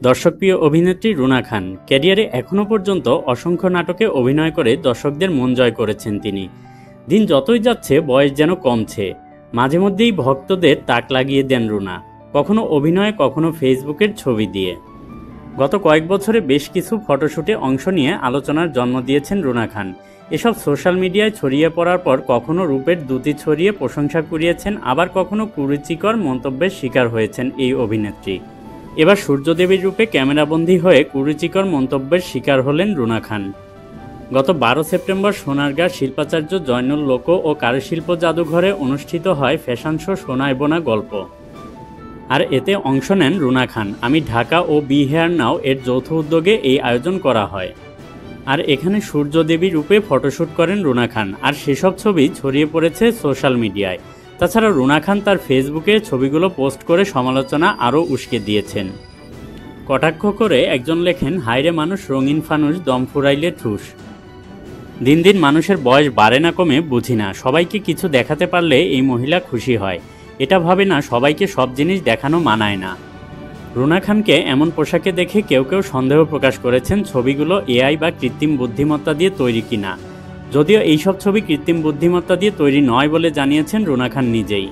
দর্শকপ্রিয় অভিনেত্রী রুনা খান ক্যারিয়ারে এখনও পর্যন্ত অসংখ্য নাটকে অভিনয় করে দর্শকদের মন জয় করেছেন তিনি। দিন যতই যাচ্ছে বয়স যেন কমছে। মাঝে মধ্যেই ভক্তদের তাক লাগিয়ে দেন রুনা, কখনো অভিনয়ে কখনো ফেসবুকের ছবি দিয়ে। গত কয়েক বছরে বেশ কিছু ফটোশ্যুটে অংশ নিয়ে আলোচনার জন্ম দিয়েছেন রুনা খান। এসব সোশ্যাল মিডিয়ায় ছড়িয়ে পড়ার পর কখনো রূপের দ্যুতি ছড়িয়ে প্রশংসা কুড়িয়েছেন, আবার কখনো কুরুচিকর মন্তব্যের শিকার হয়েছেন এই অভিনেত্রী। এবার সূর্যদেবীর রূপে ক্যামেরাবন্দী হয়ে কুরুচিকর মন্তব্যের শিকার হলেন রুনা খান। গত 12 সেপ্টেম্বর সোনারগাঁ শিল্পাচার্য জয়নুল লোক ও কারুশিল্প জাদুঘরে অনুষ্ঠিত হয় ফ্যাশন শো সোনায় বোনা গল্প। আর এতে অংশ নেন রুনা খান। আমি ঢাকা ও বি হেয়ার নাও এর যৌথ উদ্যোগে এই আয়োজন করা হয়। আর এখানে সূর্যদেবী রূপে ফটোশ্যুট করেন রুনা খান, আর সেসব ছবি ছড়িয়ে পড়েছে সোশ্যাল মিডিয়ায়। তাছাড়া রুনা খান তার ফেসবুকে ছবিগুলো পোস্ট করে সমালোচনা আরও উস্কে দিয়েছেন। কটাক্ষ করে একজন লেখেন, হায়রে মানুষ রঙিন ফানুষ দম ফুরাইলে ঠুস। দিন দিন মানুষের বয়স বাড়ে না কমে বুঝি না, সবাইকে কিছু দেখাতে পারলে এই মহিলা খুশি হয়। এটা ভাবে না সবাইকে সব জিনিস দেখানো মানায় না। রুনা খানকে এমন পোশাকে দেখে কেউ কেউ সন্দেহ প্রকাশ করেছেন ছবিগুলো এআই বা কৃত্রিম বুদ্ধিমত্তা দিয়ে তৈরি কিনা। যদিও এইসব ছবি কৃত্রিম বুদ্ধিমত্তা দিয়ে তৈরি নয় বলে জানিয়েছেন রুনা খান নিজেই।